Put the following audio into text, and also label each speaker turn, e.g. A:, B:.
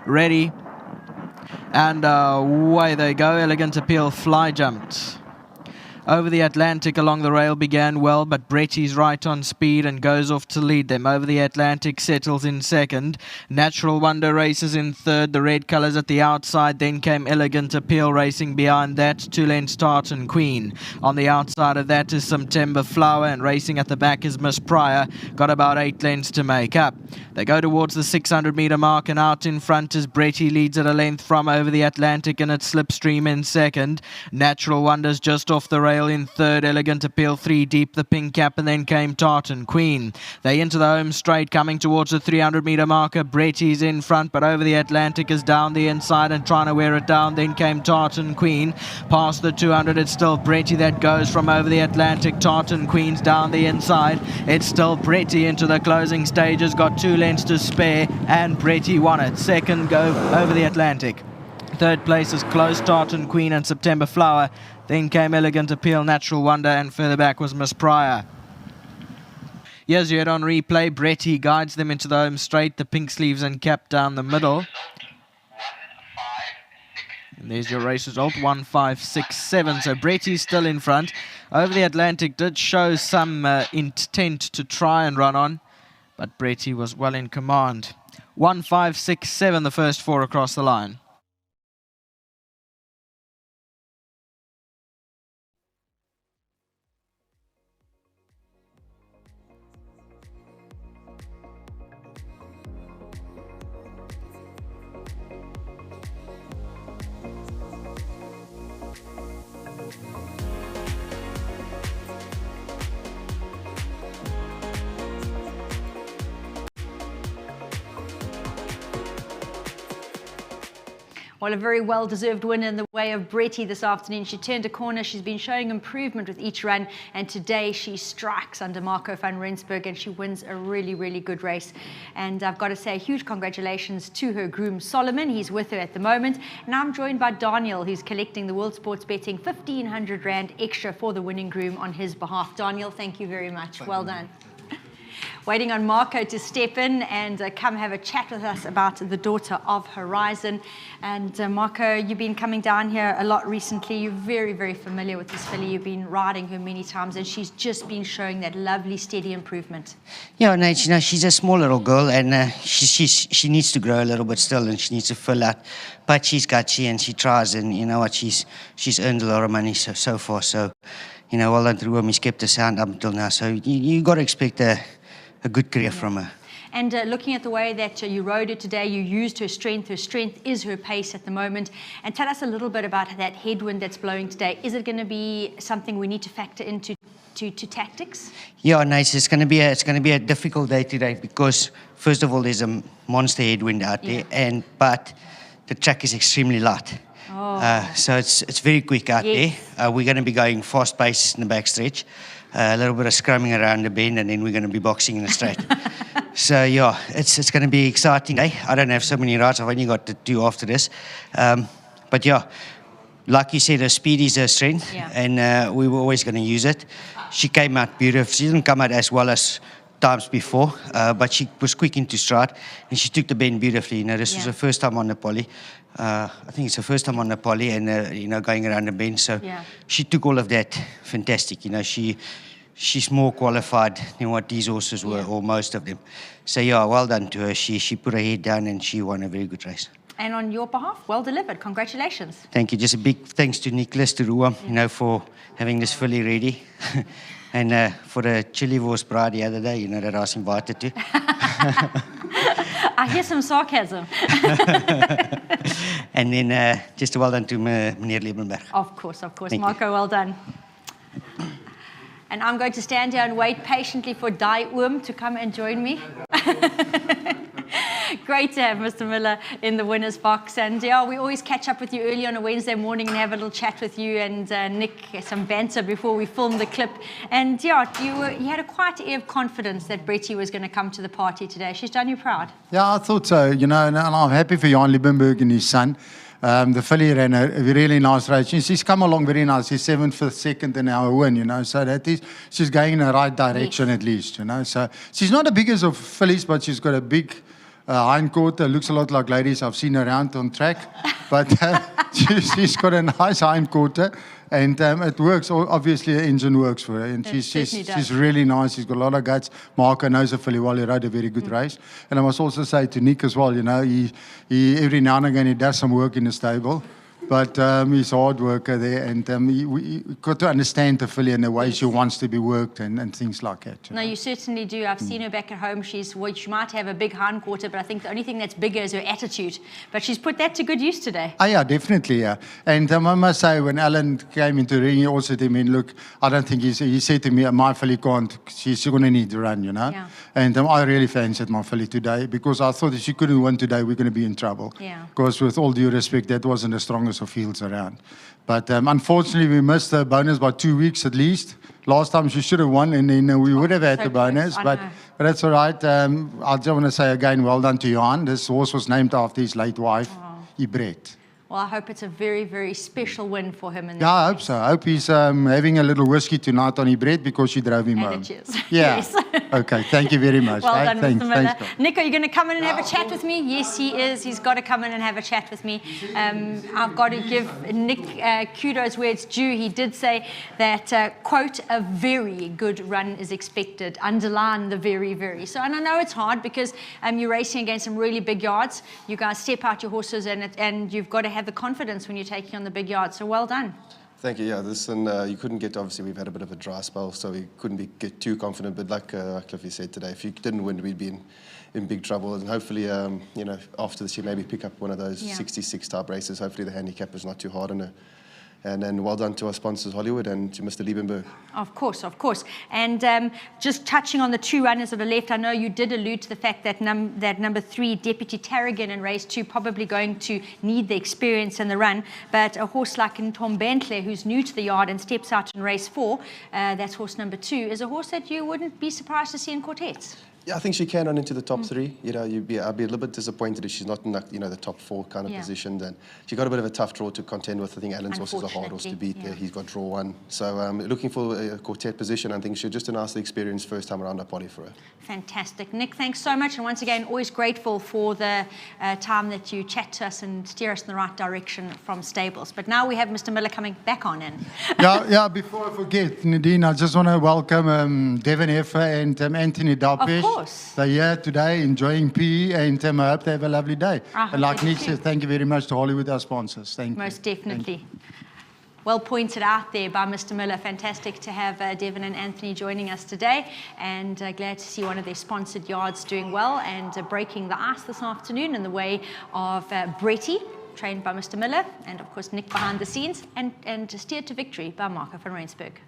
A: ready. And away they go. Elegant Appeal fly jumped. Over the Atlantic along the rail began well, but Bretty's right on speed and goes off to lead them. Over the Atlantic settles in second. Natural Wonder races in third. The red colours at the outside. Then came Elegant Appeal racing behind that. 2 lengths Tartan Queen. On the outside of that is September Flower, and racing at the back is Miss Pryor. Got about 8 lengths to make up. They go towards the 600-metre mark, and out in front is Bretty, leads at a length from Over the Atlantic, and it's Slipstream in second. Natural Wonders just off the rail in third. Elegant Appeal 3 deep, the pink cap, and then came Tartan Queen. They into the home straight, coming towards the 300-metre marker. Bretty's in front, but Over the Atlantic is down the inside and trying to wear it down. Then came Tartan Queen. Past the 200, it's still Bretty that goes from Over the Atlantic. Tartan Queen's down the inside. It's still Bretty into the closing stages. Got 2 lengths to spare, and Bretty won it. Second go Over the Atlantic. Third place is close, Tartan Queen and September Flower. Then came Elegant Appeal, Natural Wonder, and further back was Miss Pryor. Here's your head on replay. Bretty guides them into the home straight, the pink sleeves and cap down the middle. And there's your race result, 1, 5, 6, 7. So Bretty's still in front. Over the Atlantic did show some intent to try and run on, but Bretty was well in command. 1, 5, 6, 7, the first 4 across the line.
B: Well, a very well-deserved win in the way of Bretty this afternoon. She turned a corner. She's been showing improvement with each run, and today she strikes under Marco van Rensburg, and she wins a really, really good race. And I've got to say a huge congratulations to her groom, Solomon. He's with her at the moment. And I'm joined by Daniel, who's collecting the World Sports Betting 1,500 Rand extra for the winning groom on his behalf. Daniel, thank you very much. Well done. Waiting on Marco to step in and come have a chat with us about the daughter of Horizon. And Marco, you've been coming down here a lot recently. You're very, very familiar with this filly. You've been riding her many times, and she's just been showing that lovely, steady improvement.
C: Yeah, Nate, you know, she's a small little girl, and she needs to grow a little bit still, and she needs to fill out. But she's gutsy, and she tries, and you know what, she's earned a lot of money so far. So, you know, well done to him. He's kept the sound up until now. So you got to expect a good career from her.
B: And looking at the way that you rode it today, you used her strength. Her strength is her pace at the moment. And tell us a little bit about that headwind that's blowing today. Is it going to be something we need to factor into tactics?
C: Yeah, nice. It's going to be a difficult day today because first of all, there's a monster headwind out there, but the track is extremely light.
B: Oh.
C: So it's very quick out there. We're going to be going fast pace in the backstretch. A little bit of scrumming around the bend, and then we're going to be boxing in the straight. So yeah, it's going to be exciting. I don't have so many rides. I've only got the 2 after this. But yeah, like you said, her speed is her strength, and we were always going to use it. She came out beautiful. She didn't come out as well as times before, but she was quick into stride, and she took the bend beautifully. You know, this was her first time on the poly. I think it's her first time on the poly, and you know, going around the bend. So she took all of that fantastic. You know, she's more qualified than what these horses were, or most of them. So yeah, well done to her. She put her head down, and she won a very good race.
B: And on your behalf, well delivered. Congratulations.
C: Thank you. Just a big thanks to Nicholas, to Ruam, you know, for having this fully ready. And for the chili wurst bride the other day, you know, that I was invited to.
B: I hear some sarcasm.
C: And then just well done to Meneer Liebenberg.
B: Of course.
C: Thank
B: Marco,
C: you.
B: well done. And I'm going to stand here and wait patiently for Dai to come and join me. Great to have Mr. Miller in the winner's box. And yeah, we always catch up with you early on a Wednesday morning and have a little chat with you and Nick, some banter before we film the clip. And yeah, you had a quiet air of confidence that Bretty was going to come to the party today. She's done you proud.
D: Yeah, I thought so, you know, and I'm happy for Jan Liebenberg and his son. The filly ran a really nice race. She's come along very nice. She's 7th, 5th, 2nd in our win, you know. So that is, she's going in the right direction at least, you know. So she's not the biggest of fillies, but she's got a big hindquarter. Looks a lot like ladies I've seen around on track, but she's got a nice hindquarter, and it works. Obviously, the engine works for her, and she's really nice. She's got a lot of guts. Marco knows her fairly well. He rode a very good race, and I must also say to Nick as well. You know, he every now and again he does some work in the stable. But he's a hard worker there, and we got to understand the filly and the way she wants to be worked and things like that.
B: No, you certainly do. I've seen her back at home. She might have a big hindquarter, but I think the only thing that's bigger is her attitude. But she's put that to good use today.
D: Oh, yeah, definitely, yeah. And I must say, when Alan came into the ring, he also said to me, look, I don't think he said to me, my filly can't, she's going to need to run, you know.
B: Yeah.
D: And I really fancied my filly today because I thought if she couldn't win today, we're going to be in trouble.
B: Yeah.
D: Because with all due respect, that wasn't the strongest of fields around. But unfortunately, we missed the bonus by 2 weeks at least. Last time she should have won, and then we would have had the bonus. But that's all right. I just want to say again, well done to Johan. This horse was named after his late wife, Bretty.
B: Well, I hope it's a very, very special win for him.
D: Yeah, I hope so. I hope he's having a little whiskey tonight on his bread because she drove him home.
B: Cheers.
D: Yeah.
B: Yes.
D: Okay, thank you very much.
B: Well done,
D: thanks,
B: Mr. Miller.
D: Thanks,
B: Nick, are you going to come in and have a chat with me? Yes, he is. He's got to come in and have a chat with me. I've got to give Nick kudos where it's due. He did say that, quote, a very good run is expected. Underline the very, very. So, and I know it's hard because you're racing against some really big yards. You guys step out your horses and you've got to have the confidence when you're taking on the big yard. So well done.
E: Thank you. Yeah, you couldn't get, obviously we've had a bit of a dry spell, so we couldn't get too confident. But like Cliffy said today, if you didn't win, we'd be in big trouble. And hopefully, you know, after this, you maybe pick up one of those 66 type races. Hopefully the handicap is not too hard on her. And then well done to our sponsors, Hollywood, and to Mr. Liebenberg.
B: Of course, of course. And just touching on the two runners that are left, I know you did allude to the fact that number 3, Deputy Tarragon in race 2, probably going to need the experience in the run. But a horse like Tom Bentley, who's new to the yard and steps out in race 4, that's horse number 2, is a horse that you wouldn't be surprised to see in quartets.
E: Yeah, I think she can run into the top 3. You know, I'd be a little bit disappointed if she's not in the top 4 kind of position. Then she got a bit of a tough draw to contend with. I think Alan's horse is a hard horse to beat there. He's got draw 1. So looking for a quartet position. I think she'll just announce the experience first time around up Polly for her.
B: Fantastic. Nick, thanks so much. And once again, always grateful for the time that you chat to us and steer us in the right direction from stables. But now we have Mr. Miller coming back on in.
D: Yeah, before I forget, Nadine, I just want to welcome Devin Effer and Anthony Dalpesh.
B: Of course.
D: They're here today enjoying PE, and I hope they have a lovely day. And like Nick said, thank you very much to Hollywood, our sponsors. Thank you.
B: Most definitely. Well pointed out there by Mr. Miller. Fantastic to have Devin and Anthony joining us today, and glad to see one of their sponsored yards doing well and breaking the ice this afternoon in the way of Bretty, trained by Mr. Miller, and of course Nick behind the scenes, and steered to victory by Marco van Rensburg.